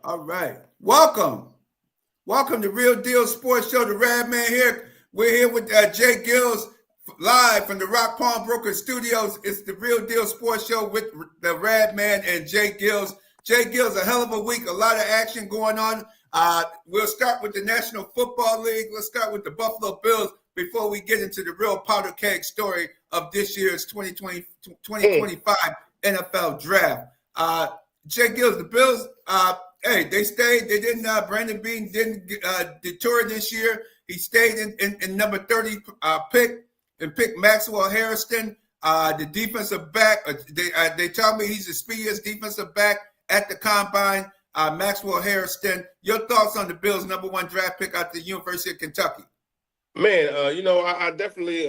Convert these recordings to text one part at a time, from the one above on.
All right. Welcome to Real Deal Sports Show. The Rad Man here. We're here with J-GILLZ live from the Rock Palm Broker Studios. It's the Real Deal Sports Show with the Rad Man and J-GILLZ. J-GILLZ, a hell of a week, a lot of action going on. We'll start with the National Football League. Let's start with the Buffalo Bills before we get into the real powder keg story of this year's 2025 NFL Draft. J-GILLZ, the Bills, hey, they stayed. They didn't. Brandon Beane didn't detour this year. He stayed in number 30 pick and picked Maxwell Harrison, the defensive back. They tell me he's the speediest defensive back at the combine. Maxwell Harrison. Your thoughts on the Bills' number 1 draft pick out the University of Kentucky? Man, I definitely,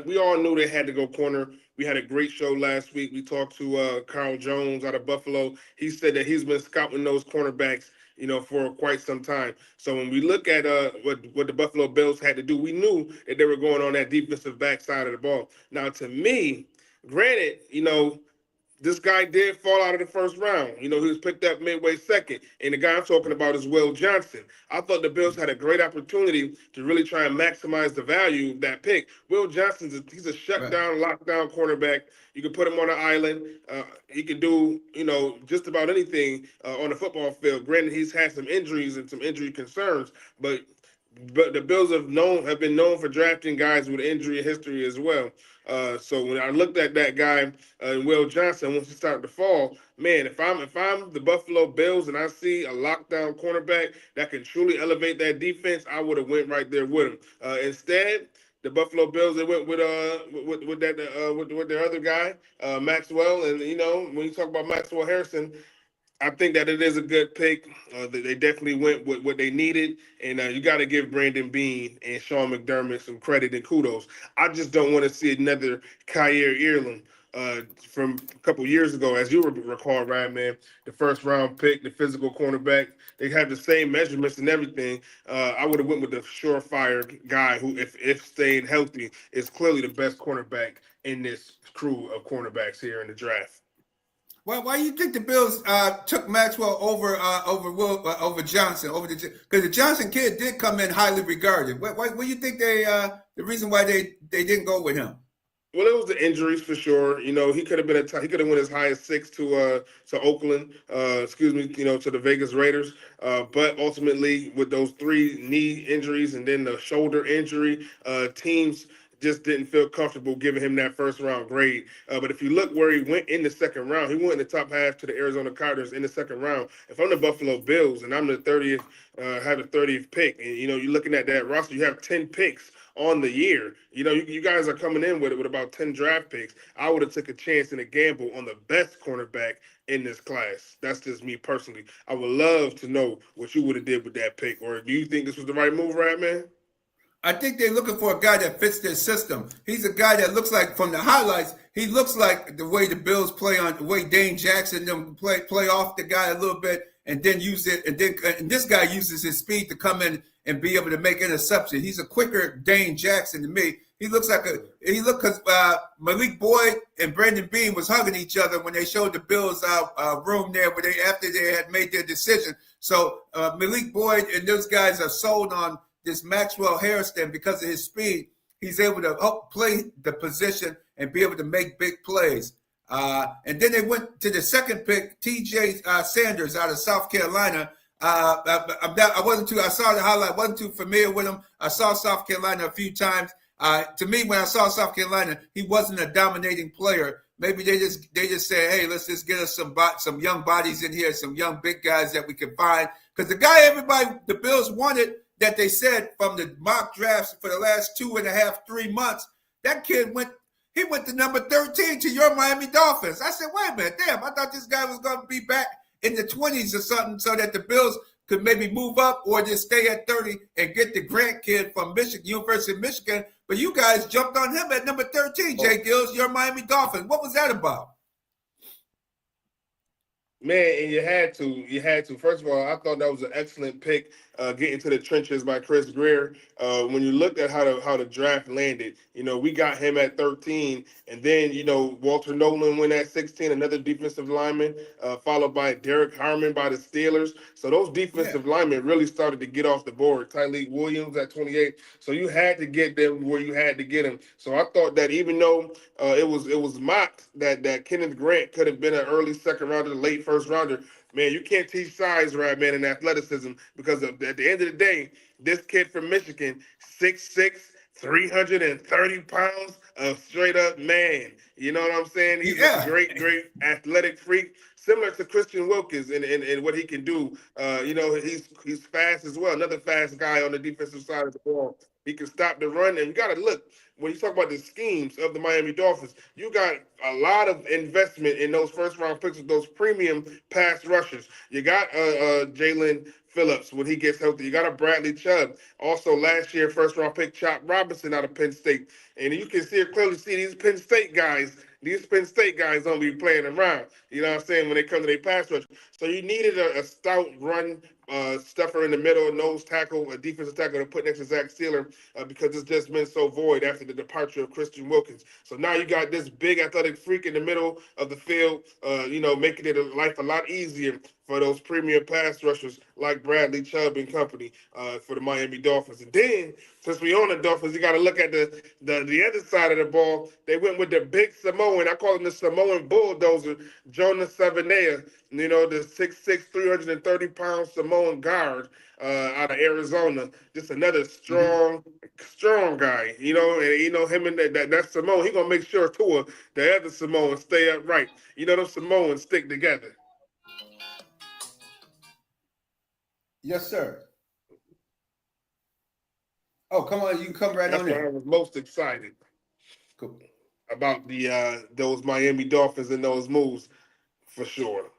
we all knew they had to go corner. We had a great show last week. We talked to Carl Jones out of Buffalo. He said that he's been scouting those cornerbacks, for quite some time. So when we look at what the Buffalo Bills had to do, we knew that they were going on that defensive back side of the ball. Now, to me, granted, this guy did fall out of the first round. He was picked up midway second. And the guy I'm talking about is Will Johnson. I thought the Bills had a great opportunity to really try and maximize the value of that pick. Will Johnson's he's a shutdown, lockdown cornerback. You can put him on an island. He can do, just about anything on the football field. Granted, he's had some injuries and some injury concerns, but the Bills have been known for drafting guys with injury history as well. So when I looked at that guy, Will Johnson, once he started to fall, man, if I'm the Buffalo Bills and I see a lockdown cornerback that can truly elevate that defense, I would have went right there with him. Instead, the Buffalo Bills, they went with their other guy, Maxwell, and when you talk about Maxwell Harrison, I think that it is a good pick. They definitely went with what they needed, and you got to give Brandon Beane and Sean McDermott some credit and kudos. I just don't want to see another Kyer Earlin from a couple years ago, as you recall, right, man? The first round pick, the physical cornerback. They have the same measurements and everything. I would have went with the surefire guy who, if staying healthy, is clearly the best cornerback in this crew of cornerbacks here in the draft. Well, why do you think the Bills took Maxwell over Johnson because the Johnson kid did come in highly regarded? What do you think the reason why they didn't go with him? Well, it was the injuries for sure. He could have been he could have went as high as 6 to Oakland. To the Vegas Raiders. But ultimately, with those 3 knee injuries and then the shoulder injury, teams just didn't feel comfortable giving him that first round grade. But if you look where he went in the second round, he went in the top half to the Arizona Cardinals in the second round. If I'm the Buffalo Bills and I'm the 30th, have the 30th pick, and you're looking at that roster, you have 10 picks on the year. You guys are coming in with about 10 draft picks. I would have took a chance and a gamble on the best cornerback in this class. That's just me personally. I would love to know what you would have did with that pick. Or do you think this was the right move, right, man? I think they're looking for a guy that fits their system. He's a guy that looks like, from the highlights, he looks like the way the Bills play on, the way Dane Jackson them play off the guy a little bit and then use it. And this guy uses his speed to come in and be able to make interception. He's a quicker Dane Jackson to me. He looks like because Malik Boyd and Brandon Beane was hugging each other when they showed the Bills room there after they had made their decision. So Malik Boyd and those guys are sold on this Maxwell Harrison because of his speed. He's able to help play the position and be able to make big plays. And then they went to the second pick, T.J. Sanders out of South Carolina. I saw the highlight, wasn't too familiar with him. I saw South Carolina a few times. To me, when I saw South Carolina, he wasn't a dominating player. Maybe they just said, hey, let's just get us some young bodies in here, some young big guys that we can find. Because the guy the Bills wanted, that they said from the mock drafts for the last 2.5, 3 months, that kid went to number 13 to your Miami Dolphins. I said, wait a minute, damn, I thought this guy was going to be back in the 20s or something so that the Bills could maybe move up or just stay at 30 and get the Grant kid from University of Michigan. But you guys jumped on him at number 13, J-GILLZ, your Miami Dolphins. What was that about? Man, and you had to. You had to. First of all, I thought that was an excellent pick, getting to the trenches by Chris Greer. When you looked at how the draft landed, we got him at 13, and then Walter Nolan went at 16, another defensive lineman, followed by Derek Harmon by the Steelers. So those Yeah. defensive linemen really started to get off the board. Tyleek Williams at 28. So you had to get them where you had to get them. So I thought that even though it was mocked that Kenneth Grant could have been an early second rounder, late first rounder. Man, you can't teach size, right, man, and athleticism because at the end of the day, this kid from Michigan, 6'6", 330 pounds of straight up man. You know what I'm saying? He's a Yeah. great athletic freak, similar to Christian Wilkins and what he can do. He's fast as well. Another fast guy on the defensive side of the ball. He can stop the run, and you got to look when you talk about the schemes of the Miami Dolphins. You got a lot of investment in those first round picks with those premium pass rushers. You got Jalen Phillips when he gets healthy. You got a Bradley Chubb. Also, last year, first round pick Chop Robinson out of Penn State. And you can clearly see these Penn State guys. These Penn State guys don't be playing around. You know what I'm saying? When they come to their pass rush. So you needed a stout run stuffer in the middle, a nose tackle, a defensive tackle to put next to Zach Steeler because it's just been so void after the departure of Christian Wilkins. So now you got this big athletic freak in the middle of the field, making it life a lot easier for those premium pass rushers like Bradley Chubb and company for the Miami Dolphins. And then, since we own the Dolphins, you got to look at the other side of the ball. They went with the big Samoan. I call him the Samoan bulldozer, Jonas Savanea. The 6'6", 330-pound Samoan guard out of Arizona. Just another strong guy. And him and that Samoan, he gonna make sure Tua, the other Samoan, stay upright. Those Samoans stick together. Yes, sir. Oh, come on, you can come right That's on why I in. was most excited Cool. about those Miami Dolphins and those moves for sure.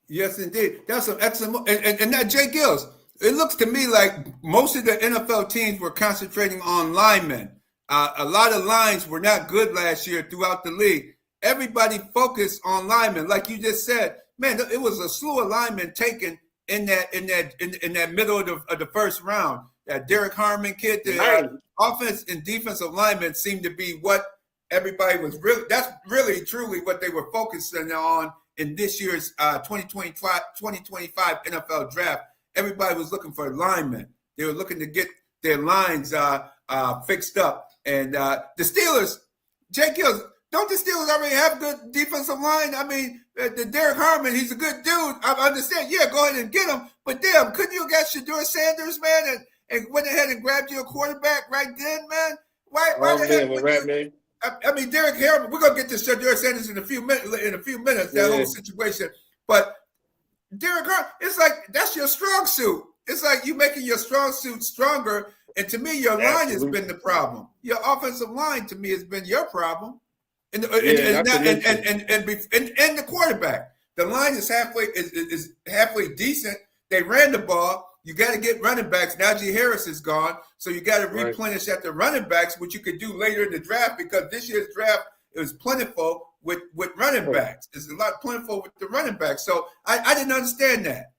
Yes, indeed. That's some excellent. And that J-GILLZ, it looks to me like most of the NFL teams were concentrating on linemen. A lot of lines were not good last year throughout the league. Everybody focused on linemen, like you just said. Man, it was a slew of linemen taken in that middle of the first round. That Derek Harmon kid, the Nice. offense and defensive linemen seemed to be what everybody was really. That's really truly what they were focusing on in this year's 2025 NFL draft. Everybody was looking for linemen. They were looking to get their lines fixed up. And the Steelers, J-GILLZ, don't the Steelers already have good defensive line? I mean, the Derek Harmon, he's a good dude. I understand. Yeah, go ahead and get him. But damn, couldn't you have got Shedeur Sanders, man, and went ahead and grabbed you a quarterback right then, man? Why Oh the man, heck with would you? Rat Man. I mean, Derek Harmon. We're gonna get to Shedeur Sanders in a few minutes. That Yeah, whole situation. But Derek Harmon, it's like that's your strong suit. It's like you making your strong suit stronger. And to me, your line has been absolutely. the problem. Your offensive line, to me, has been your problem. Yeah, not to mention. And the quarterback. The line is halfway decent. They ran the ball. You got to get running backs. Najee Harris is gone, so you got to Right. replenish at the running backs, which you could do later in the draft because this year's draft is plentiful with running backs. It's a lot plentiful with the running backs. So I didn't understand that.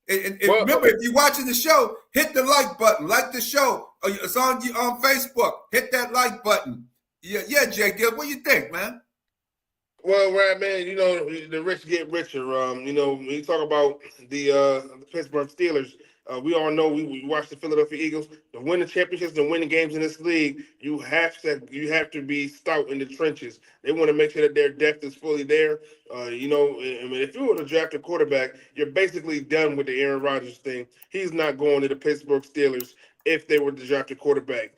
And Well, remember, if you're watching the show, hit the like button, like the show. It's on Facebook. Hit that like button. Yeah, J-GILLZ, what do you think, man? Well, right, man. The rich get richer. When you talk about the Pittsburgh Steelers, we all know we watch the Philadelphia Eagles. To win the championships and win the games in this league, you have to be stout in the trenches. They want to make sure that their depth is fully there. I mean, if you were to draft a quarterback, you're basically done with the Aaron Rodgers thing. He's not going to the Pittsburgh Steelers if they were to draft a quarterback.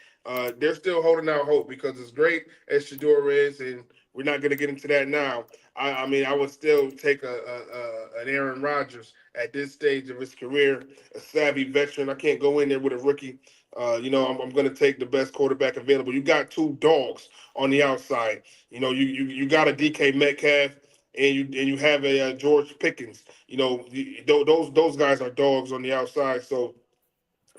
They're still holding out hope because as great as Shedeur is, and we're not going to get into that now. I mean, I would still take an Aaron Rodgers at this stage of his career, a savvy veteran. I can't go in there with a rookie. I'm going to take the best quarterback available. You got two dogs on the outside. You got a DK Metcalf and you have a George Pickens. Those guys are dogs on the outside. So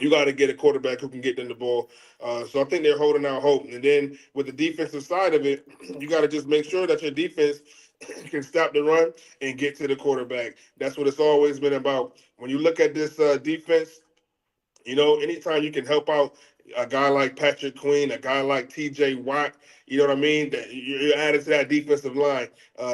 you got to get a quarterback who can get them the ball. So I think they're holding out hope. And then with the defensive side of it, you got to just make sure that your defense can stop the run and get to the quarterback. That's what it's always been about. When you look at this defense, anytime you can help out a guy like Patrick Queen, a guy like T.J. Watt, you know what I mean? That you're added to that defensive line.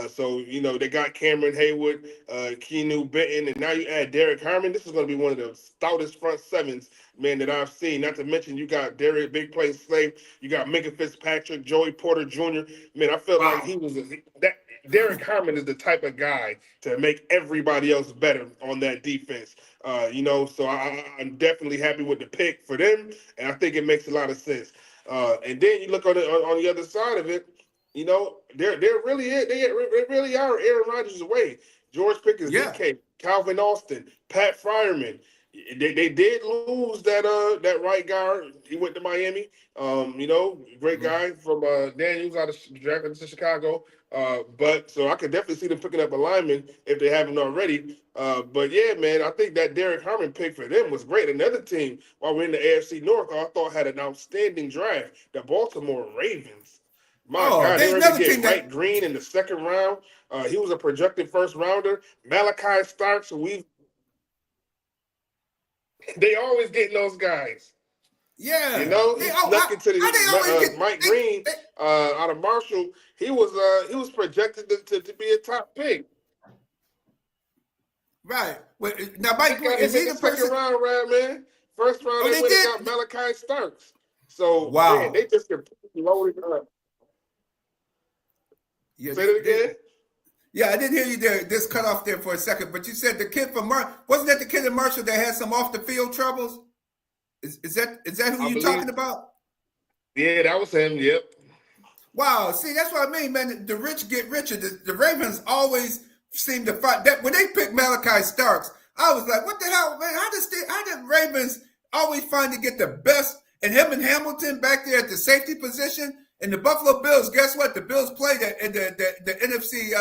So they got Cameron Haywood, Keanu Benton, and now you add Derek Harmon. This is going to be one of the stoutest front sevens, man, that I've seen. Not to mention you got Derek Big Play Slave, you got Minka Fitzpatrick, Joey Porter Jr. Man, I felt like he was that. Derek Harmon is the type of guy to make everybody else better on that defense. So I'm definitely happy with the pick for them, and I think it makes a lot of sense. And then you look on the other side of it, they're they really are Aaron Rodgers' way. George Pickens, DK, Calvin Austin, Pat Fryerman. They did lose that right guard. He went to Miami. Great guy from Daniels out of drafted to Chicago. But so I could definitely see them picking up a lineman if they haven't already. But yeah, man, I think that Derek Harmon pick for them was great. Another team while we're in the AFC North, I thought had an outstanding draft. The Baltimore Ravens. My God, they were able to get Mike Green in the second round. He was a projected first rounder. Malachi Starks, they always getting those guys. Yeah. He snuck into the Mike Green out of Marshall. He was projected to be a top pick. Right. Now Mike Green is he the second round, man? First round they went and got Malachi Starks. So man, they just completely loaded up. Yeah, say it again. Yeah, I didn't hear you there. This cut off there for a second, but you said the kid from wasn't that the kid in Marshall that had some off the field troubles? Is that who you're talking about? Yeah, that was him. Yep. Wow. See, that's what I mean, man. The rich get richer. The Ravens always seem to fight that when they picked Malachi Starks. I was like, what the hell, man? How did Ravens always find to get the best? And him and Hamilton back there at the safety position. And the Buffalo Bills, guess what? The Bills played in the NFC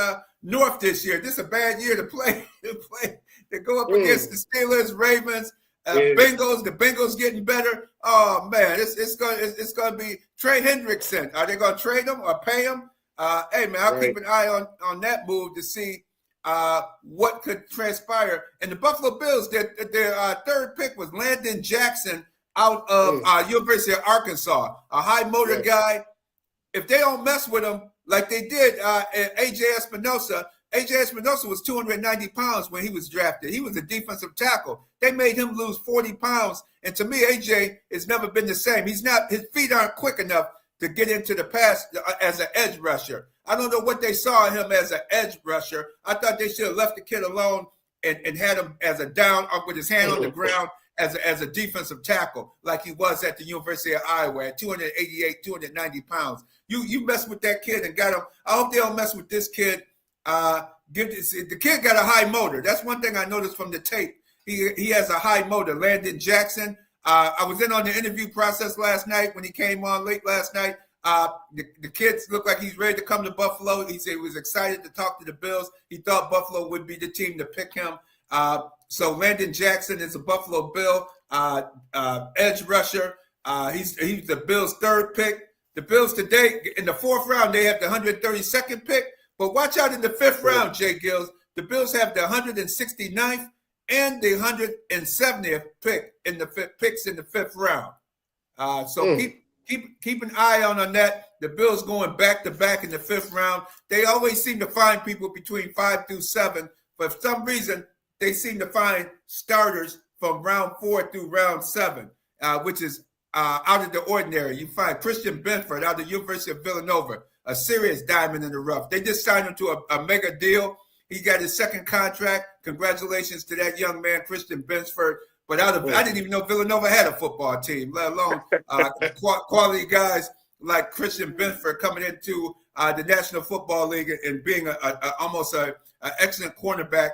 North this year. This is a bad year to play to go up against the Steelers, Ravens, Bengals. The Bengals getting better. Oh man, it's gonna be Trey Hendrickson. Are they gonna trade him or pay him? Hey man, I'll keep an eye on that move to see what could transpire. And the Buffalo Bills, their third pick was Landon Jackson out of University of Arkansas, a high motor guy. If they don't mess with him like they did A.J. Espinosa was 290 pounds when he was drafted. He was a defensive tackle. They made him lose 40 pounds. And to me, A.J. has never been the same. His feet aren't quick enough to get into the pass as an edge rusher. I don't know what they saw in him as an edge rusher. I thought they should have left the kid alone and had him as a down with his hand on the ground as a defensive tackle like he was at the University of Iowa at 288, 290 pounds. You mess with that kid and got him. I hope they don't mess with this kid. The kid got a high motor. That's one thing I noticed from the tape. He has a high motor. Landon Jackson. I was in on the interview process last night when he came on late last night. The kids look like he's ready to come to Buffalo. He said he was excited to talk to the Bills. He thought Buffalo would be the team to pick him. So Landon Jackson is a Buffalo Bill edge rusher. He's the Bills' third pick. The Bills today, in the fourth round, they have the 132nd pick. But watch out in the fifth round, J-GILLZ. The Bills have the 169th and the 170th pick in the picks in the fifth round. So keep an eye on that. The Bills going back to back in the fifth round. They always seem to find people between 5 through 7. But for some reason, they seem to find starters from round 4 through round 7, which is out of the ordinary. You find Christian Benford out of the University of Villanova, a serious diamond in the rough. They just signed him to a mega deal. He got his second contract. Congratulations to that young man, Christian Benford. But I didn't even know Villanova had a football team, let alone quality guys like Christian Benford coming into the National Football League and being almost an excellent cornerback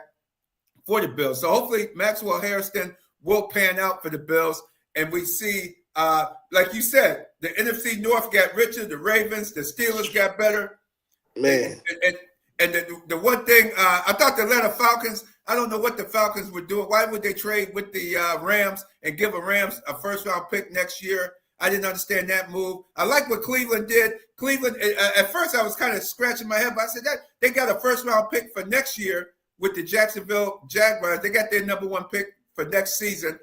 for the Bills. So hopefully Maxwell Harrison will pan out for the Bills. And we see, like you said, the NFC North got richer, the Ravens, the Steelers got better. Man. And the one thing, I thought the Atlanta Falcons, I don't know what the Falcons would do. Why would they trade with the Rams and give a Rams a first-round pick next year? I didn't understand that move. I like what Cleveland did. Cleveland, at first I was kind of scratching my head, but I said that they got a first-round pick for next year with the Jacksonville Jaguars. They got their number 1 pick for next season.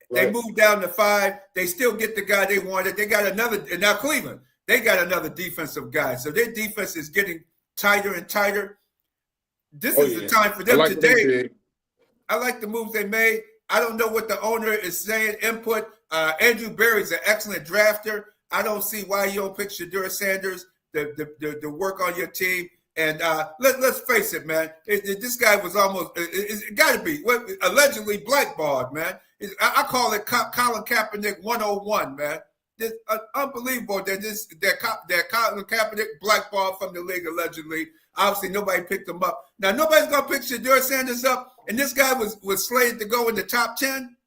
Right. They moved down to 5. They still get the guy they wanted. They got another, and now Cleveland, they got another defensive guy. So their defense is getting tighter and tighter. This is the time for them today. I like the moves they made. I don't know what the owner is saying. Input. Andrew Berry's an excellent drafter. I don't see why you don't pick Shedeur Sanders to work on your team. And let's face it, man. This guy was almost. It got to be allegedly blackballed, man. I call it Colin Kaepernick 101, man. It's unbelievable that Colin Kaepernick blackballed from the league allegedly. Obviously, nobody picked him up. Now, nobody's gonna pick Shedeur Sanders up, and this guy was slated to go in the top 10.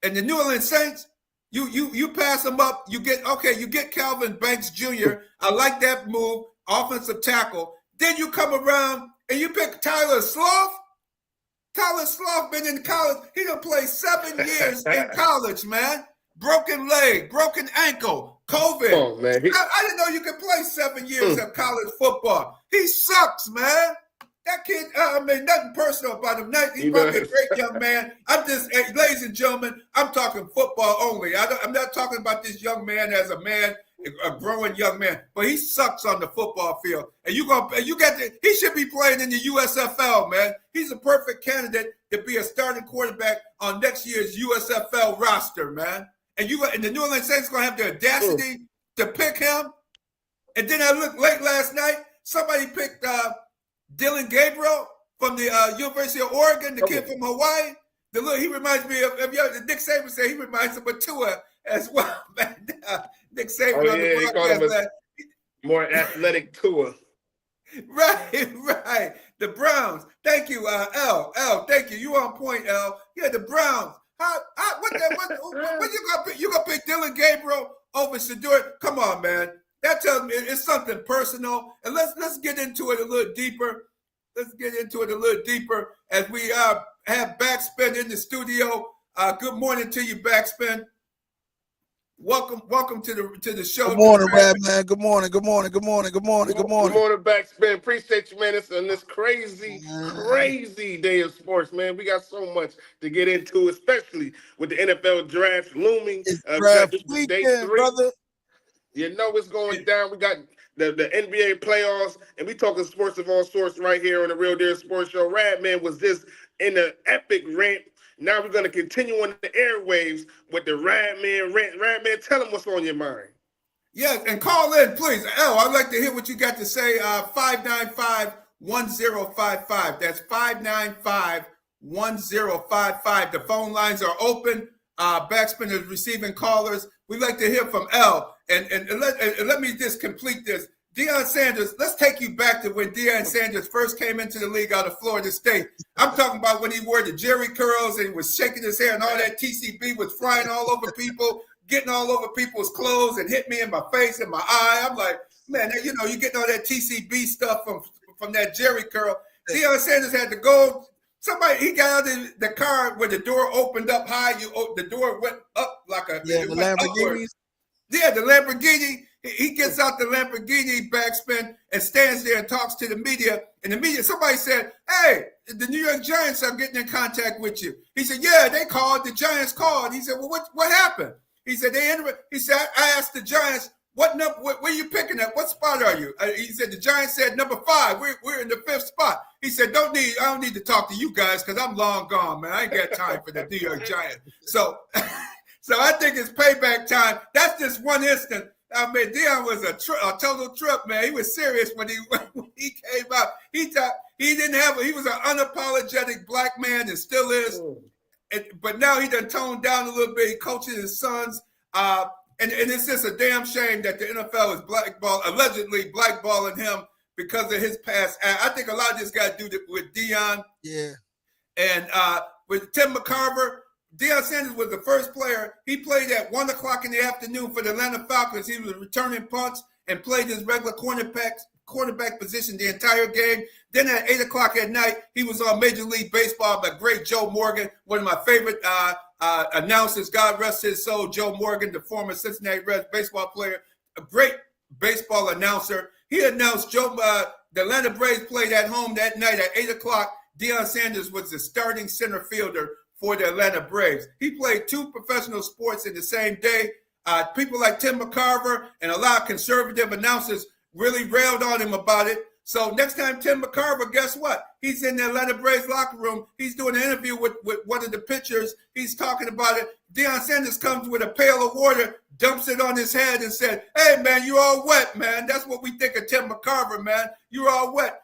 And the New Orleans Saints, you pass him up, you get Calvin Banks Jr. I like that move, offensive tackle. Then you come around and you pick Tyler Sloth. Tyler Sloth been in college. He done played 7 years in college, man. Broken leg, broken ankle, COVID. Oh, man. I didn't know you could play 7 years of college football. He sucks, man. That kid, nothing personal about him. He's probably a great young man. Ladies and gentlemen, I'm talking football only. I'm not talking about this young man as a man, a growing young man, but he sucks on the football field. And he should be playing in the USFL, man. He's a perfect candidate to be a starting quarterback on next year's USFL roster, man. And the New Orleans Saints gonna have the audacity to pick him. And then I looked late last night. Somebody picked Dylan Gabriel from the University of Oregon, the kid from Hawaii. He reminds me of Nick Saban said he reminds him of Tua as well, man. Nick Saban on the broadcast. More athletic Tua. Right. The Browns. Thank you, L. Thank you. You on point, L. Yeah, the Browns. What you gonna pick? You gonna pick Dylan Gabriel over Shedeur? Come on, man. That tells me it's something personal. And let's get into it a little deeper. Let's get into it a little deeper as we have BacSpin in the studio. Good morning to you, BacSpin. Welcome to the show. Good morning, Rab, man. Good morning, BacSpin. Appreciate you, man. It's on this crazy day of sports, man. We got so much to get into, especially with the NFL draft looming. It's draft weekend, brother. You know it's going down. We got the NBA playoffs, and we talking sports of all sorts right here on the Real Deal Sports Show. Radman was just in an epic rant. Now we're going to continue on the airwaves with the Radman rant. Radman, tell them what's on your mind. Yeah, and call in, please. I'd like to hear what you got to say. 595-1055. That's 595-1055. The phone lines are open. BacSpin is receiving callers. We'd like to hear from L. And let me just complete this. Deion Sanders, let's take you back to when Deion Sanders first came into the league out of Florida State. I'm talking about when he wore the Jerry curls and he was shaking his hair and all that TCB was flying all over people, getting all over people's clothes and hit me in my face and my eye. I'm like, man, you getting all that TCB stuff from that Jerry curl. Deion Sanders had to go. He got out of the car where the door opened up high. The door went up like the Lamborghini. Yeah, the Lamborghini. He gets out the Lamborghini, BacSpin, and stands there and talks to the media. And the media, somebody said, hey, the New York Giants are getting in contact with you. He said, yeah, they called. The Giants called. He said, well, what happened? He said, I asked the Giants, what number? Where are you picking at? What spot are you? He said, the Giants said number 5. We're in the 5th spot. He said, I don't need to talk to you guys because I'm long gone, man. I ain't got time for the New York Giants. So I think it's payback time. That's just one instant. I mean, Deion was a total trip, man. He was serious when he came out. He was an unapologetic black man and still is. But now he done toned down a little bit. He coaches his sons. And it's just a damn shame that the NFL is allegedly blackballing him because of his past. I think a lot of this got to do with Deion. Yeah. And with Tim McCarver, Deion Sanders was the first player. He played at 1 o'clock in the afternoon for the Atlanta Falcons. He was returning punts and played his regular quarterback position the entire game. Then at 8 o'clock at night, he was on Major League Baseball by great Joe Morgan, one of my favorite announces, God rest his soul, Joe Morgan, the former Cincinnati Reds baseball player, a great baseball announcer. He announced the Atlanta Braves played at home that night at 8 o'clock. Deion Sanders was the starting center fielder for the Atlanta Braves. He played 2 professional sports in the same day. People like Tim McCarver and a lot of conservative announcers really railed on him about it. So next time Tim McCarver, guess what? He's in the Atlanta Braves locker room. He's doing an interview with one of the pitchers. He's talking about it. Deion Sanders comes with a pail of water, dumps it on his head and said, hey, man, you all wet, man. That's what we think of Tim McCarver, man. You're all wet.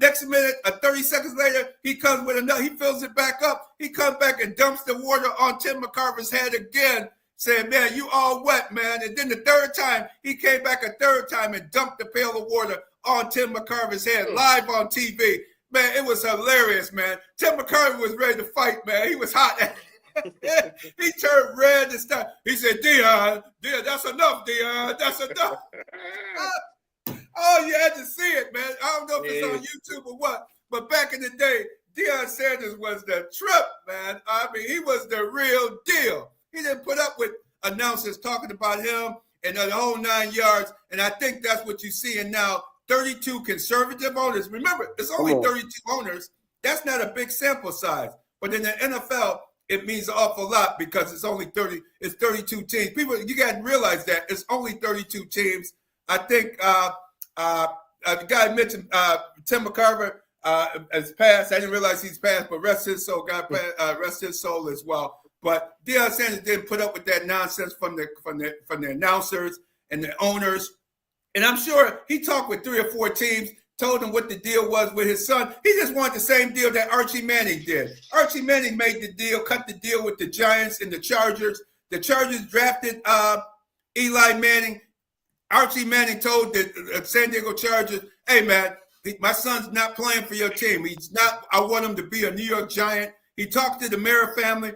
Next minute, 30 seconds later, he comes with another. He fills it back up. He comes back and dumps the water on Tim McCarver's head again, saying, man, you all wet, man. And then the third time, he came back a third time and dumped the pail of water on Tim McCarver's head live on TV. Man, it was hilarious, man. Tim McCarver was ready to fight, man. He was hot. He turned red and stuff. He said, Deion, that's enough, Deion. That's enough. Oh, you had to see it, man. I don't know if it's on YouTube or what, but back in the day, Deion Sanders was the trip, man. I mean, he was the real deal. He didn't put up with announcers talking about him and the whole 9 yards, and I think that's what you're seeing now. 32 conservative owners. Remember, it's only 32 owners. That's not a big sample size. But in the NFL, it means an awful lot because it's only 32 teams. People, you got to realize that it's only 32 teams. I think the guy mentioned Tim McCarver has passed. I didn't realize he's passed, but rest his soul. God rest his soul as well. But Deion Sanders didn't put up with that nonsense from the announcers and the owners. And I'm sure he talked with 3 or 4 teams, told them what the deal was with his son. He just wanted the same deal that Archie Manning did. Archie Manning made the deal, cut the deal with the Giants and the Chargers. The Chargers drafted Eli Manning. Archie Manning told the San Diego Chargers, hey, man, my son's not playing for your team. He's not. I want him to be a New York Giant. He talked to the Mara family.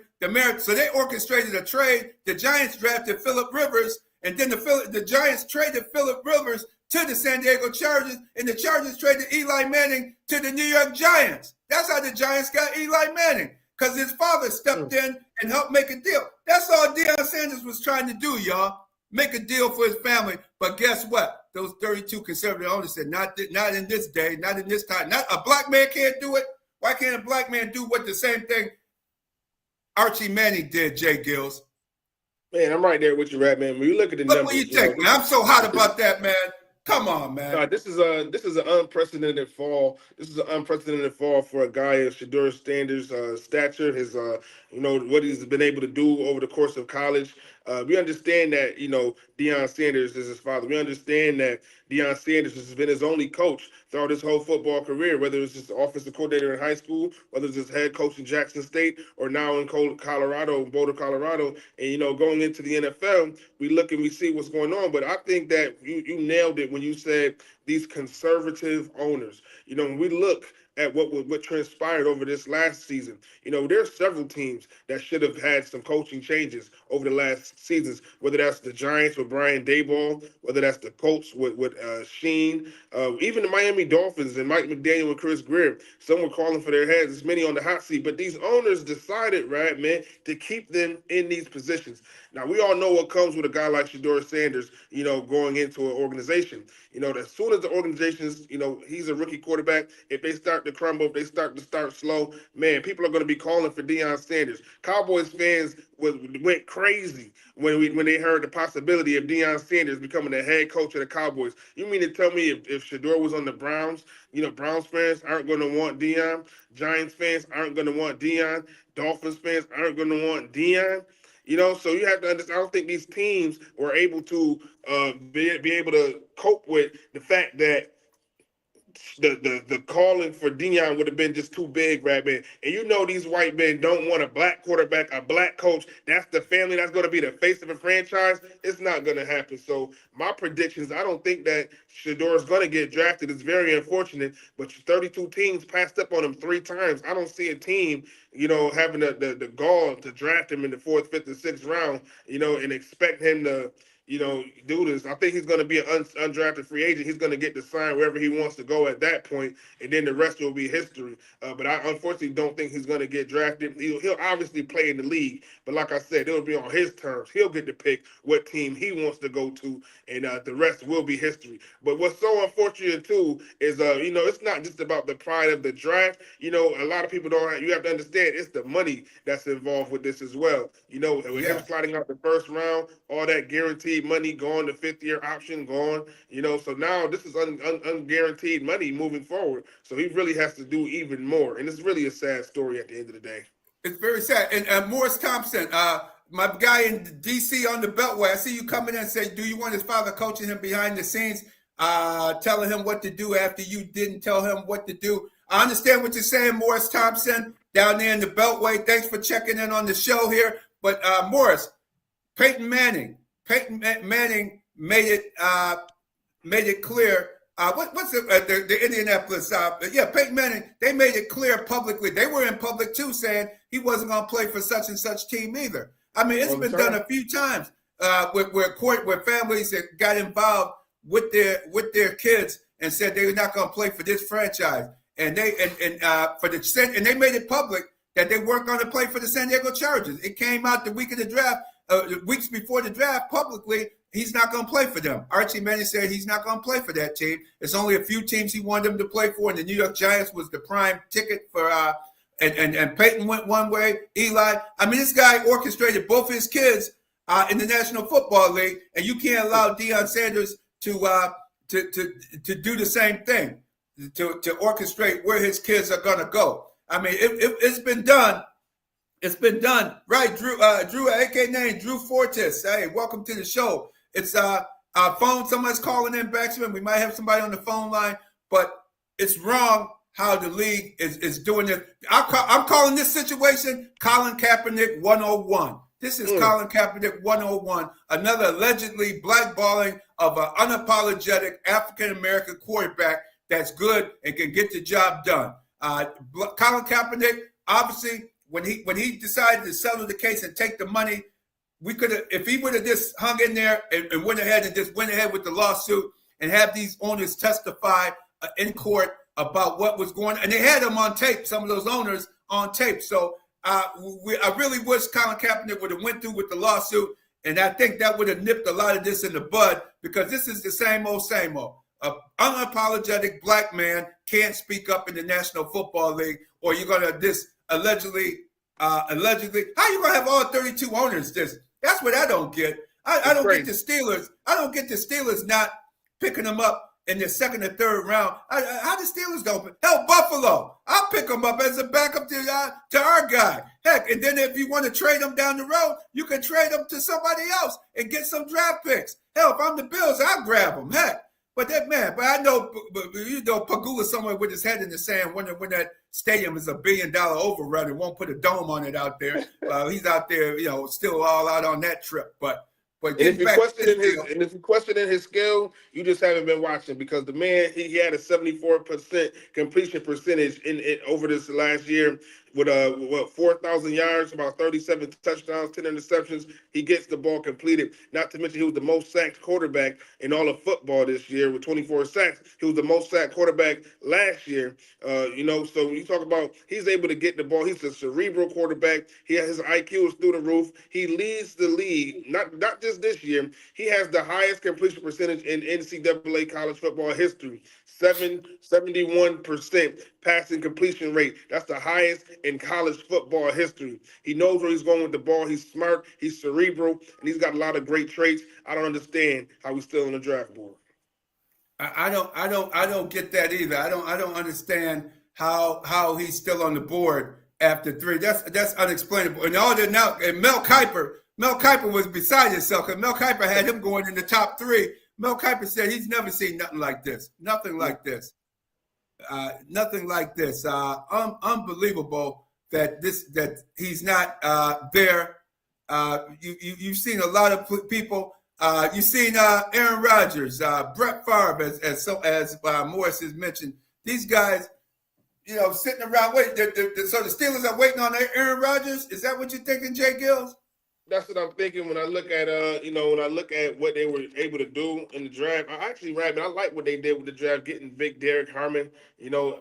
So they orchestrated a trade. The Giants drafted Phillip Rivers, and then the Giants traded Phillip Rivers to the San Diego Chargers, and the Chargers traded Eli Manning to the New York Giants. That's how the Giants got Eli Manning, because his father stepped in and helped make a deal. That's all Deion Sanders was trying to do, y'all. Make a deal for his family. But guess what? Those 32 conservative owners said, not in this day, not in this time. Not a black man can't do it. Why can't a black man do what the same thing Archie Manning did, J-GILLZ? Man, I'm right there with you, Rat Man. When you look at the numbers, what do you think, man? I'm so hot about that, man. Come on, man. This is an unprecedented fall. This is an unprecedented fall for a guy of Shedeur standards, stature, his what he's been able to do over the course of college. We understand that Deion Sanders is his father. We understand that Deion Sanders has been his only coach throughout his whole football career, whether it's just offensive coordinator in high school, whether it's his head coach in Jackson State, or now in Colorado, Boulder, Colorado. And going into the NFL, we look and we see what's going on. But I think that you nailed it when you said these conservative owners. When we look at what transpired over this last season, there's several teams that should have had some coaching changes over the last seasons, whether that's the Giants with Brian Daboll, whether that's the Colts with Sheen, even the Miami Dolphins and Mike McDaniel and Chris Greer. Some were calling for their heads, there's many on the hot seat, but these owners decided, right, man, to keep them in these positions. Now, we all know what comes with a guy like Shedeur Sanders, going into an organization. As soon as the organization's, he's a rookie quarterback, if they start to crumble, if they start slow, man, people are going to be calling for Deion Sanders. Cowboys fans went crazy when they heard the possibility of Deion Sanders becoming the head coach of the Cowboys. You mean to tell me if Shedeur was on the Browns, Browns fans aren't going to want Deion, Giants fans aren't going to want Deion, Dolphins fans aren't going to want Deion? So you have to understand, I don't think these teams were able to be able to cope with the fact that the calling for Deion would have been just too big, right, man? And these white men don't want a black quarterback, a black coach. That's the family that's going to be the face of a franchise. It's not going to happen. So my predictions, I don't think that Shedeur is going to get drafted. It's very unfortunate, but 32 teams passed up on him 3 times. I don't see a team, having the gall to draft him in the 4th, 5th, and 6th round, and expect him to do this. I think he's going to be an undrafted free agent. He's going to get to sign wherever he wants to go at that point, and then the rest will be history. But I unfortunately don't think he's going to get drafted. He'll obviously play in the league, but like I said, it'll be on his terms. He'll get to pick what team he wants to go to, and the rest will be history. But what's so unfortunate too is, it's not just about the pride of the draft. A lot of people don't. You have to understand it's the money that's involved with this as well. With him sliding out the first round, all that guaranteed money gone, the 5th-year option gone. So now this is unguaranteed money moving forward. So he really has to do even more, and it's really a sad story at the end of the day. It's very sad. And Morris Thompson, my guy in D.C. on the Beltway, I see you coming in and say, do you want his father coaching him behind the scenes, telling him what to do after you didn't tell him what to do? I understand what you're saying, Morris Thompson, down there in the Beltway. Thanks for checking in on the show here. But Morris, Peyton Manning made it clear. What's the Indianapolis? Peyton Manning. They made it clear publicly. They were in public too, saying he wasn't going to play for such and such team either. I mean, it's been done a few times where families that got involved with their kids and said they were not going to play for this franchise, and they made it public that they weren't going to play for the San Diego Chargers. It came out the week of the draft, weeks before the draft, publicly. He's not going to play for them. Archie Manning said he's not going to play for that team. There's only a few teams he wanted him to play for, and the New York Giants was the prime ticket for. And Peyton went one way. Eli. I mean, this guy orchestrated both his kids in the National Football League, and you can't allow Deion Sanders to do the same thing, to orchestrate where his kids are going to go. I mean, it's been done. It's been done, right? Drew, AK name Drew Fortis. Hey, welcome to the show. It's phone. Somebody's calling in, BacSpin. We might have somebody on the phone line, but it's wrong how the league is doing it. I'm calling this situation Colin Kaepernick 101. This is Colin Kaepernick 101, another allegedly blackballing of an unapologetic African-American quarterback that's good and can get the job done. Colin Kaepernick, obviously, when he decided to settle the case and take the money, we could have, if he would have just hung in there and went ahead with the lawsuit and have these owners testify in court about what was going on. And they had them on tape, some of those owners on tape. So I really wish Colin Kaepernick would have went through with the lawsuit. And I think that would have nipped a lot of this in the bud, because this is the same old, same old. An unapologetic black man can't speak up in the National Football League, or you're going to allegedly, how you going to have all 32 owners? That's what I don't get. I don't get the Steelers. I don't get the Steelers not picking them up in the second or third round. How the Steelers go? Hell, Buffalo. I'll pick them up as a backup to our guy. Heck, and then if you want to trade them down the road, you can trade them to somebody else and get some draft picks. Hell, if I'm the Bills, I'll grab them. Heck. But I know Pagula somewhere with his head in the sand when that stadium is $1 billion overrun and won't put a dome on it out there. He's out there, still all out on that trip. But if you're questioning his skill, you just haven't been watching, because the man he had a 74% completion percentage in over this last year with 4,000 yards, about 37 touchdowns, 10 interceptions. He gets the ball completed. Not to mention he was the most sacked quarterback in all of football this year with 24 sacks. He was the most sacked quarterback last year. So when you talk about he's able to get the ball, he's a cerebral quarterback. His IQ is through the roof. He leads the league, not just this year. He has the highest completion percentage in NCAA college football history. 71% passing completion rate. That's the highest in college football history. He knows where he's going with the ball. He's smart. He's cerebral, and he's got a lot of great traits. I don't understand how he's still on the draft board. I don't get that either. I don't understand how he's still on the board after 3. That's unexplainable. And all that now, and Mel Kiper was beside himself, because Mel Kiper had him going in the top 3. Mel Kiper said he's never seen nothing like this. Nothing like this. Nothing like this. Unbelievable that he's not there. You've seen a lot of people. You've seen Aaron Rodgers, Brett Favre, as Morris has mentioned. These guys, sitting around waiting. So the Steelers are waiting on Aaron Rodgers. Is that what you're thinking, J-GILLZ? That's what I'm thinking when I look at when I look at what they were able to do in the draft. I like what they did with the draft, getting Big Derek Harmon,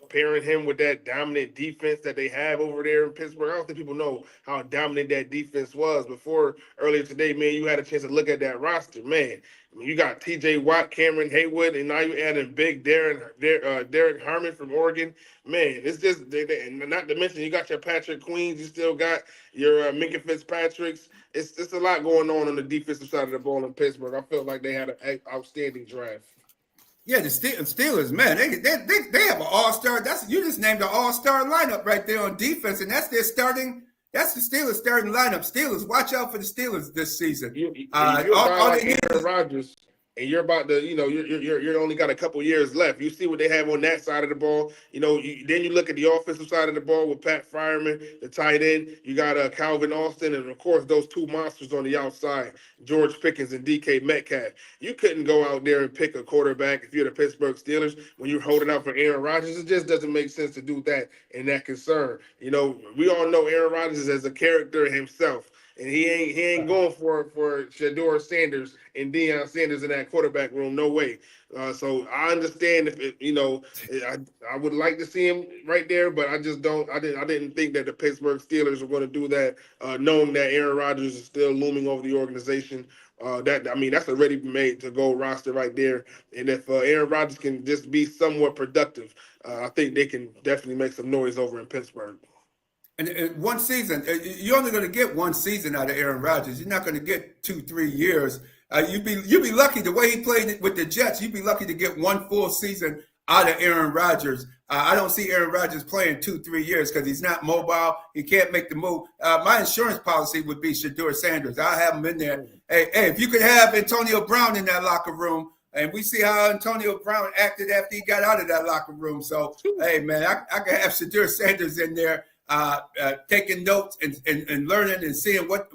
pairing him with that dominant defense that they have over there in Pittsburgh. I don't think people know how dominant that defense was before earlier today, man. You had a chance to look at that roster, man. I mean, you got T.J. Watt, Cameron Haywood, and now you adding Big Derek Harmon from Oregon. Man, it's just and not to mention you got your Patrick Queens, you still got your Minka Fitzpatrick's. It's a lot going on the defensive side of the ball in Pittsburgh. I felt like they had an outstanding draft. Yeah, the Steelers, man, they have an all-star. You just named an all-star lineup right there on defense, and that's their starting. That's the Steelers starting lineup. Steelers, watch out for the Steelers this season. You're like Aaron Rodgers, and you're about to, you're only got a couple years left. You see what they have on that side of the ball. Then you look at the offensive side of the ball with Pat Fireman, the tight end. You got Calvin Austin, and of course those two monsters on the outside, George Pickens and DK Metcalf. You couldn't go out there and pick a quarterback if you're the Pittsburgh Steelers when you're holding out for Aaron Rodgers. It just doesn't make sense to do that in that concern. We all know Aaron Rodgers as a character himself. And he ain't going for Shedeur Sanders and Deion Sanders in that quarterback room. No way. So I understand I would like to see him right there, but I just don't. I didn't think that the Pittsburgh Steelers were going to do that, knowing that Aaron Rodgers is still looming over the organization. That's a ready-made to go roster right there. And if Aaron Rodgers can just be somewhat productive, I think they can definitely make some noise over in Pittsburgh. And one season, you're only going to get one season out of Aaron Rodgers. You're not going to get 2-3 years. You'd be lucky the way he played with the Jets. You'd be lucky to get one full season out of Aaron Rodgers. I don't see Aaron Rodgers playing 2-3 years because he's not mobile. He can't make the move. My insurance policy would be Shedeur Sanders. I'll have him in there. Hey, if you could have Antonio Brown in that locker room, and we see how Antonio Brown acted after he got out of that locker room. So, hey, man, I could have Shedeur Sanders in there. Taking notes and learning and seeing what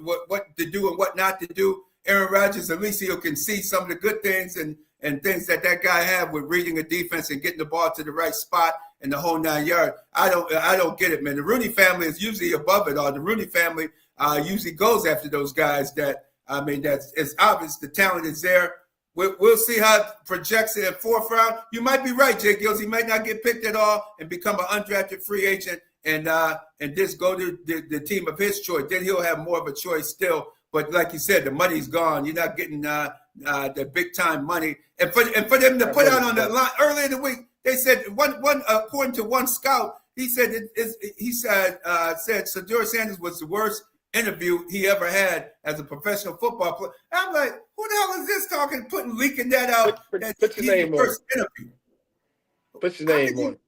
to do and what not to do. Aaron Rodgers, at least he can see some of the good things and things that guy have with reading a defense and getting the ball to the right spot and the whole 9 yards. I don't get it, man. The Rooney family is usually above it all. The Rooney family usually goes after those guys it's obvious the talent is there. We'll see how it projects in the fourth round. You might be right, J-GILLZ. He might not get picked at all and become an undrafted free agent and just go to the team of his choice. Then he'll have more of a choice still. But like you said, the money's gone. You're not getting the big time money. And for them to put out on the line earlier in the week, they said one according to one scout, he said Shedeur Sanders was the worst interview he ever had as a professional football player. And I'm like, who the hell is this talking, leaking that out? Put your name on it. Put your name on it.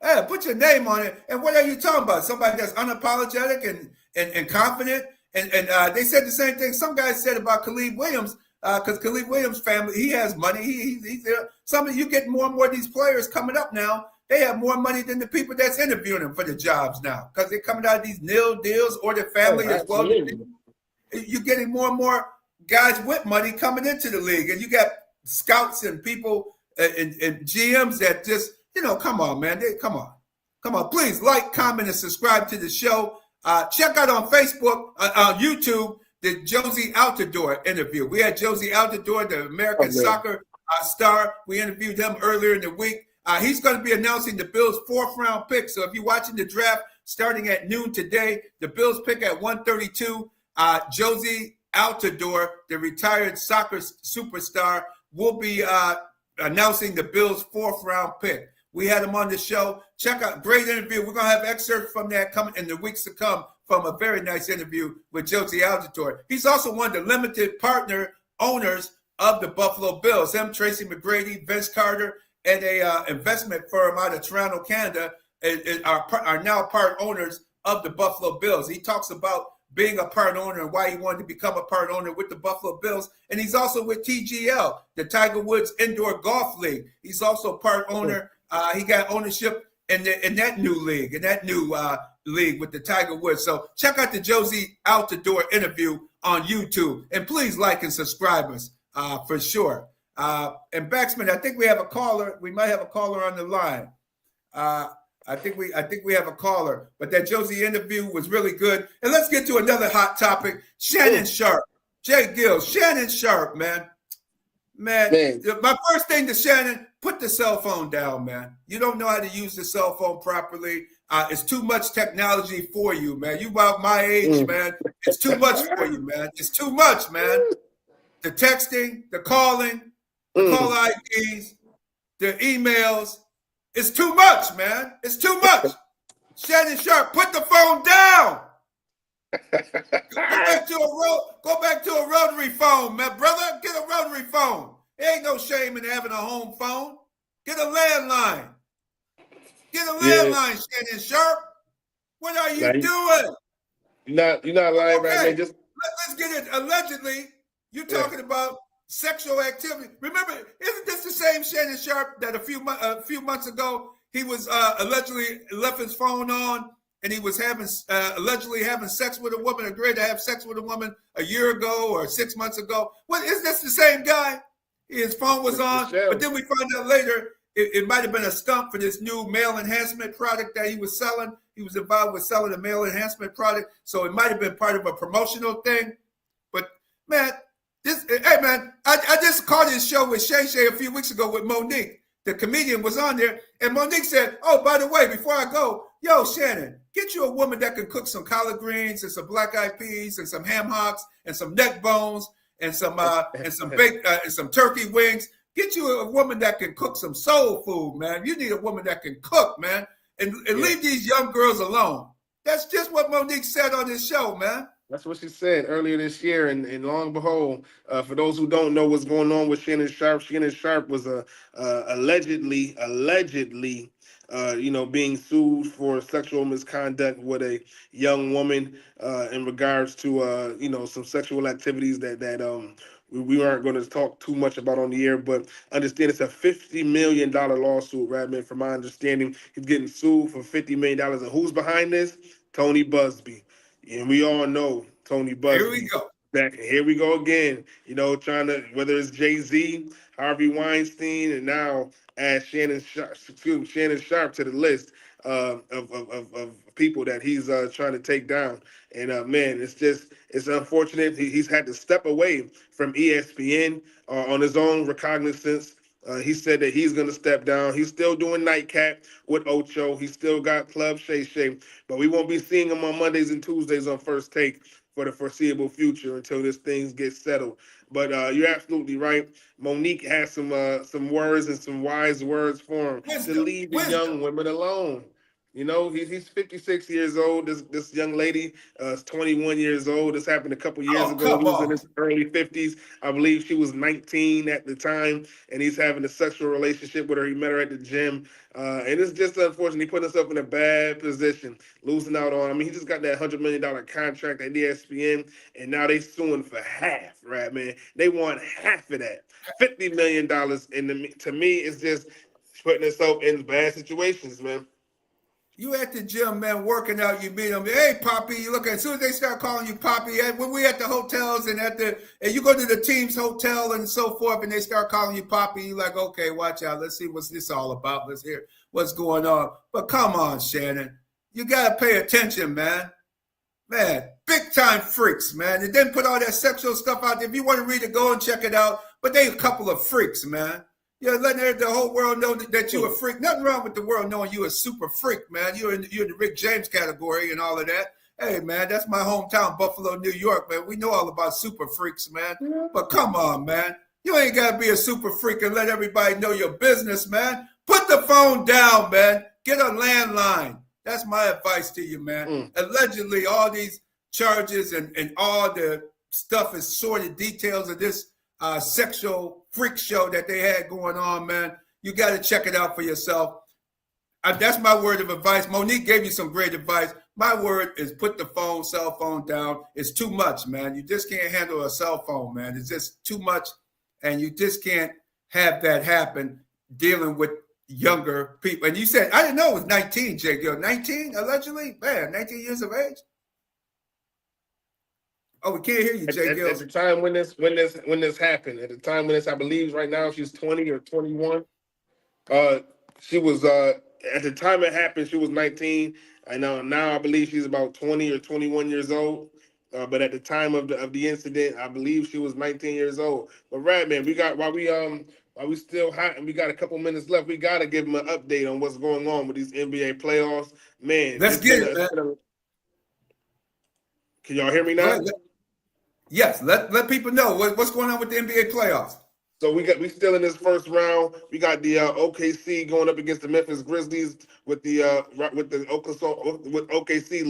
Yeah, put your name on it. And what are you talking about? Somebody that's unapologetic and confident. And they said the same thing some guys said about Khalid Williams, because Khalid Williams' family, he has money. He's there. Some of you get more and more of these players coming up now. They have more money than the people that's interviewing them for the jobs now because they're coming out of these nil deals or their family as well. You're getting more and more guys with money coming into the league. And you got scouts and people and GMs that just, come on, man. Come on. Please like, comment, and subscribe to the show. Check out on Facebook, on YouTube, the Josie Altidore interview. We had Josie Altidore, the American soccer star. We interviewed him earlier in the week. He's going to be announcing the Bills' 4th round pick. So if you're watching the draft starting at noon today, the Bills pick at 132. Josie Altidore, the retired soccer superstar, will be announcing the Bills' 4th round pick. We had him on the show. Check out, great interview. We're going to have excerpts from that coming in the weeks to come from a very nice interview with Josie Altidore. He's also one of the limited partner owners of the Buffalo Bills. Him, Tracy McGrady, Vince Carter, and a investment firm out of Toronto, Canada, are now part owners of the Buffalo Bills. He talks about being a part owner and why he wanted to become a part owner with the Buffalo Bills. And he's also with TGL, the Tiger Woods Indoor Golf League. He's also part owner. He got ownership in that new league, league with the Tiger Woods. So check out the Josie Altidore interview on YouTube. And please like and subscribe us for sure. And BacSpin, I think we have a caller. We might have a caller on the line. I think we have a caller, but that Josie interview was really good. And let's get to another hot topic. Shannon Sharpe, J-GILLZ, Shannon Sharpe, man. My first thing to Shannon, put the cell phone down, man. You don't know how to use the cell phone properly. It's too much technology for you, man. You about my age, man. It's too much for you, man. It's too much, man. The texting, the calling, the call IDs, the emails. It's too much, man. It's too much. Shannon Sharpe, put the phone down. Go back to a rotary phone, man, brother. Get a rotary phone. There ain't no shame in having a home phone. Get a landline. Get a landline, Shannon Sharpe. What are you doing? You're not lying, okay. Right? Let's get it. Allegedly, you're talking about sexual activity. Remember, isn't this the same Shannon Sharpe that a few months ago he was allegedly left his phone on and he was allegedly having sex with a woman, agreed to have sex with a woman a year ago or 6 months ago? Well, is this the same guy? His phone was on, but then we found out later it might have been a stunt for this new male enhancement product that he was selling. He was involved with selling a male enhancement product, so it might have been part of a promotional thing. But man, I just caught his show with Shay Shay a few weeks ago with Monique. The comedian was on there, and Monique said, "Oh, by the way, before I go, yo, Shannon, get you a woman that can cook some collard greens and some black eyed peas and some ham hocks and some neck bones and some baked and some turkey wings. Get you a woman that can cook some soul food, man. You need a woman that can cook, man, and leave these young girls alone." That's just what Monique said on this show, man. That's what she said earlier this year, and lo and behold, for those who don't know what's going on with Shannon Sharpe was allegedly, being sued for sexual misconduct with a young woman in regards to some sexual activities that we aren't going to talk too much about on the air, but understand it's a $50 million lawsuit, right, man? From my understanding, he's getting sued for $50 million, and who's behind this? Tony Busby. And we all know Tony Busby. Here we go. Here we go again. Trying to, whether it's Jay-Z, Harvey Weinstein, and now add Shannon Sharpe to the list of people that he's trying to take down. And man, it's unfortunate. He's had to step away from ESPN on his own recognizance. He said that he's going to step down. He's still doing Nightcap with Ocho. He's still got Club Shay Shay, but we won't be seeing him on Mondays and Tuesdays on First Take for the foreseeable future until this thing gets settled. But you're absolutely right. Monique has some words and some wise words for him to leave the young women alone. He's 56 years old. This young lady is 21 years old. This happened a couple years ago. He was in his early 50s. I believe she was 19 at the time, and he's having a sexual relationship with her. He met her at the gym. And it's just unfortunate. He put himself in a bad position, losing out on. He just got that $100 million contract at ESPN, and now they suing for half, right, man? They want half of that, $50 million. And to me, it's just putting himself in bad situations, man. You at the gym, man, working out, you meet them. Hey, Poppy, you look at, as soon as they start calling you Poppy, when we at the hotels and you go to the team's hotel and so forth, and they start calling you Poppy, you like, okay, watch out. Let's see what's this all about. Let's hear what's going on. But come on, Shannon. You got to pay attention, man. Man, big time freaks, man. And then put all that sexual stuff out there. If you want to read it, go and check it out. But they a couple of freaks, man. You're letting the whole world know that you're a freak. Nothing wrong with the world knowing you're a super freak, man. You're in the Rick James category and all of that. Hey, man, that's my hometown, Buffalo, New York, man. We know all about super freaks, man. But come on, man. You ain't got to be a super freak and let everybody know your business, man. Put the phone down, man. Get a landline. That's my advice to you, man. Allegedly, all these charges and all the stuff is sordid details of this sexual freak show that they had going on, man. You got to check it out for yourself. That's my word of advice. Monique gave you some great advice. My word is put the cell phone down. It's too much, man. You just can't handle a cell phone, man. It's just too much, and you just can't have that happen dealing with younger people. And you said, I didn't know it was 19, J-GILLZ. 19, allegedly? Man, 19 years of age? Oh, we can't hear you, J-GILLZ. At the time when this happened, at the time when this, I believe right now she's 20 or 21. She was at the time it happened, she was 19. I know now I believe she's about 20 or 21 years old. But at the time of the incident, I believe she was 19 years old. But Rad man, we got while we still hot and we got a couple minutes left, we gotta give them an update on what's going on with these NBA playoffs. Man, Let's get it, man. Can y'all hear me now? Yes, let people know what's going on with the NBA playoffs. So we still in this first round. We got the OKC going up against the Memphis Grizzlies with OKC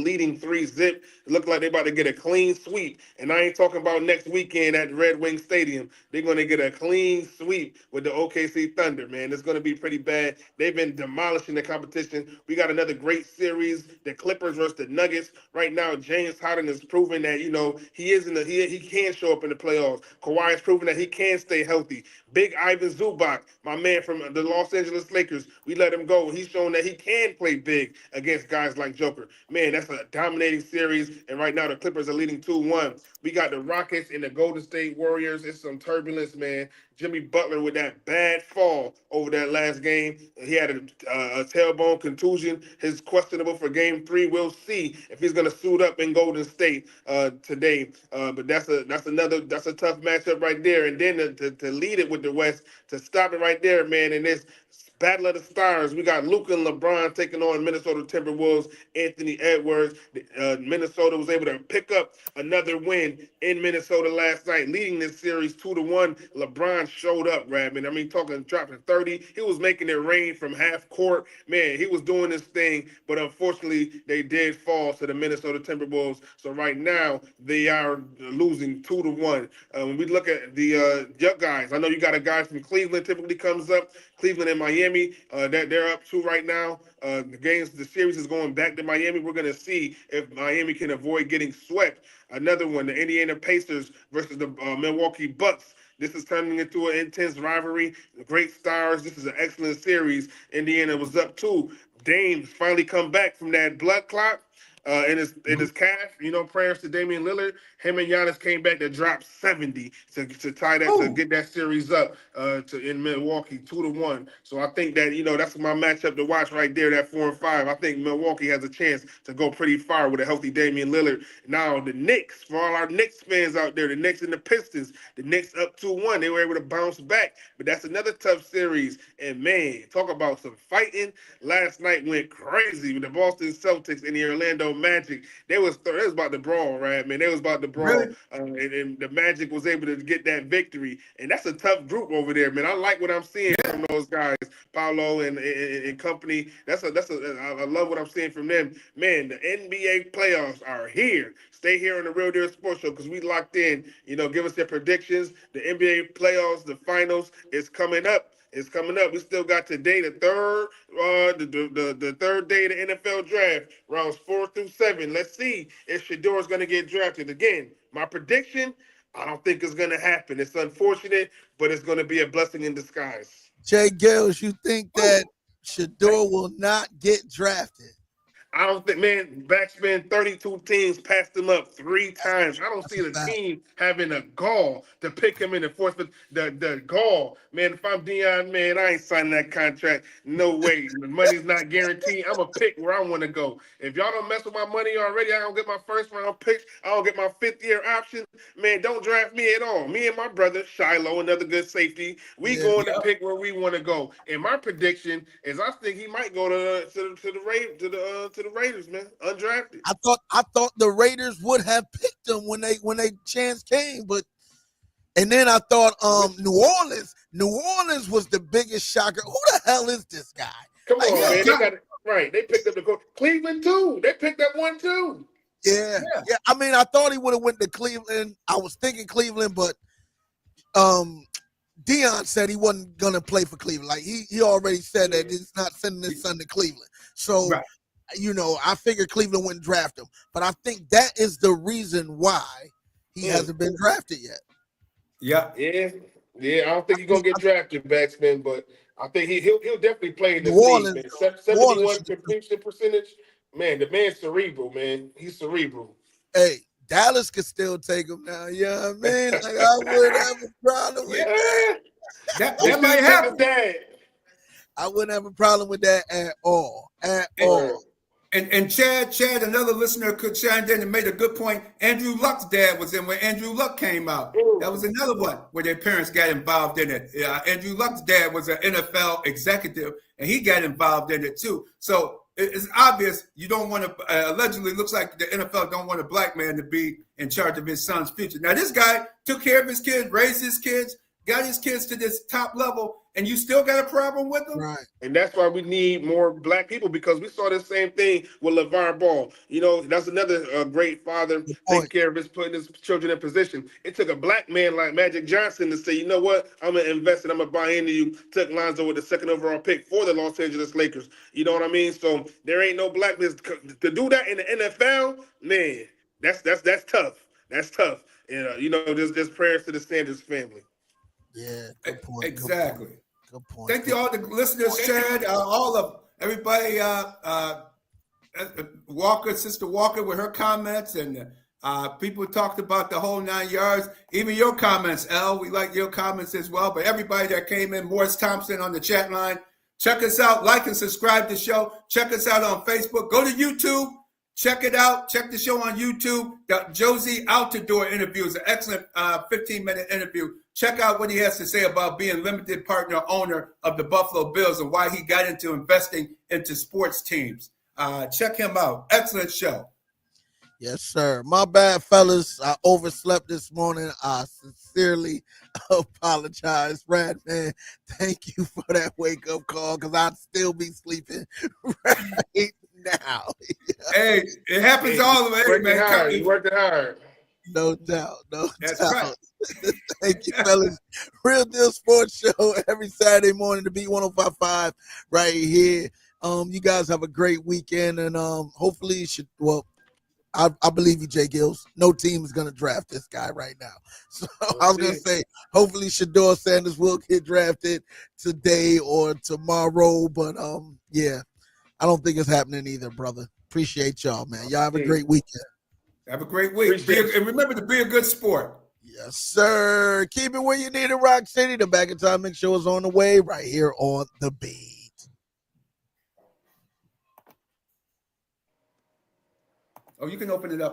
leading 3-0. It looked like they're about to get a clean sweep. And I ain't talking about next weekend at Red Wing Stadium. They're going to get a clean sweep with the OKC Thunder, man. It's going to be pretty bad. They've been demolishing the competition. We got another great series, the Clippers versus the Nuggets. Right now, James Harden is proving that, he can show up in the playoffs. Kawhi is proving that he can stay healthy. Big Ivan Zubac, my man from the Los Angeles Lakers, we let him go. He's shown that he can play big against guys like Joker. Man, that's a dominating series, and right now the Clippers are leading 2-1. We got the Rockets and the Golden State Warriors. It's some turbulence, man. Jimmy Butler with that bad fall over that last game. He had a tailbone contusion. He's questionable for Game 3. We'll see if he's going to suit up in Golden State today. But that's a tough matchup right there. And then to lead it with the West, to stop it right there, man. In this Battle of the Stars, we got Luka and LeBron taking on Minnesota Timberwolves, Anthony Edwards. Minnesota was able to pick up another win in Minnesota last night, leading this series 2-1. LeBron showed up, Radman. I mean, dropping 30. He was making it rain from half court. Man, he was doing this thing, but unfortunately, they did fall to the Minnesota Timberwolves. So right now, they are losing 2-1. When we look at the young guys, I know you got a guy from Cleveland typically comes up. Cleveland and Miami, they're up 2 right now. The series is going back to Miami. We're going to see if Miami can avoid getting swept. Another one, the Indiana Pacers versus the Milwaukee Bucks. This is turning into an intense rivalry. Great stars. This is an excellent series. Indiana was up 2. Dame's finally come back from that blood clot. In his calf, prayers to Damian Lillard. Him and Giannis came back to drop 70 to tie that, to get that series up in Milwaukee 2-1. So I think that that's my matchup to watch right there. That 4 and 5. I think Milwaukee has a chance to go pretty far with a healthy Damian Lillard. Now the Knicks, for all our Knicks fans out there, the Knicks and the Pistons, the Knicks up 2-1. They were able to bounce back, but that's another tough series. And man, talk about some fighting. Last night went crazy with the Boston Celtics and the Orlando Magic. They was about to brawl, right, man? They was about to brawl. Really? And the Magic was able to get that victory. And that's a tough group over there, man. I like what I'm seeing from those guys, Paolo and company. I love what I'm seeing from them. Man, the NBA playoffs are here. Stay here on the Real Deal Sports Show because we locked in. Give us their predictions. The NBA playoffs, the finals is coming up. It's coming up. We still got today the third day of the NFL draft, rounds 4 through 7. Let's see if Shedeur is going to get drafted. Again, my prediction, I don't think it's going to happen. It's unfortunate, but it's going to be a blessing in disguise. J-GILLZ, you think that Shedeur will not get drafted? I don't think, man, BacSpin 32 teams passed him up 3 times. I don't see the team having a gall to pick him in the fourth. The gall, man, if I'm Dion, man, I ain't signing that contract. No way. The money's not guaranteed. I'm going to pick where I want to go. If y'all don't mess with my money already, I don't get my first round picks. I don't get my 5th-year option. Man, don't draft me at all. Me and my brother, Shiloh, another good safety, we going to pick where we want to go. And my prediction is I think he might go to the Raiders, man, undrafted. I thought the Raiders would have picked him when they chance came, and then I thought New Orleans was the biggest shocker. Who the hell is this guy? Come on, man, they got it right. They picked up the coach. Cleveland too. They picked up one too. Yeah. I mean, I thought he would have went to Cleveland. I was thinking Cleveland, but Dion said he wasn't gonna play for Cleveland. Like he already said that he's not sending his son to Cleveland. So. Right. I figured Cleveland wouldn't draft him, but I think that is the reason why he hasn't been drafted yet. Yeah. I don't think he's gonna get drafted, BacSpin, but I think he'll definitely play in the league, man. 71 completion percentage, man. The man's cerebral, man. He's cerebral. Hey, Dallas could still take him now. You know what I mean? Like I would have a problem with that. That might happen. I wouldn't have a problem with that at all. At all. And Chad, another listener could chime in and made a good point. Andrew Luck's dad was in when Andrew Luck came out. That was another one where their parents got involved in it. Andrew Luck's dad was an NFL executive, and he got involved in it too. So it's obvious you don't want to. Allegedly, looks like the NFL don't want a black man to be in charge of his son's future. Now, this guy took care of his kids, raised his kids, got his kids to this top level, and you still got a problem with them? Right. And that's why we need more black people, because we saw the same thing with LeVar Ball. You know, that's another great father taking care of putting his children in position. It took a black man like Magic Johnson to say, you know what, I'm going to invest and I'm going to buy into you. Took Lonzo with the second overall pick for the Los Angeles Lakers. You know what I mean? So there ain't no blackness. To do that in the NFL, man, that's tough. That's tough. And, you know, just prayers to the Sanders family. Yeah, good point. Exactly. Good point. Thank you all the listeners, Chad, all of everybody, Walker, Sister Walker with her comments, and people talked about the whole 9 yards. Even your comments, L. We like your comments as well. But everybody that came in, Morris Thompson on the chat line. Check us out. Like and subscribe to the show. Check us out on Facebook. Go to YouTube. Check it out. Check the show on YouTube. The Josie Altador interview is an excellent 15-minute interview. Check out what he has to say about being limited partner owner of the Buffalo Bills and why he got into investing into sports teams. Check him out. Excellent show. Yes, sir. My bad, fellas. I overslept this morning. I sincerely apologize. Brad, man, thank you for that wake-up call, because I'd still be sleeping right now. Hey, it happens all the way, man. You worked it hard. No doubt. No That's doubt. right. Thank you, fellas. Real Deal Sports Show every Saturday morning to be 105.5 right here. You guys have a great weekend, and hopefully you should. Well, I believe you, J-GILLZ. No team is going to draft this guy right now. So I was going to say, hopefully Shedeur Sanders will get drafted today or tomorrow. But yeah, I don't think it's happening either, brother. Appreciate y'all, man. Y'all have a great weekend. Have a great week. And remember to be a good sport. Yes, sir. Keep it where you need it, Rock City. The Back in Time Mix Show is on the way right here on The Beat. Oh, you can open it up now.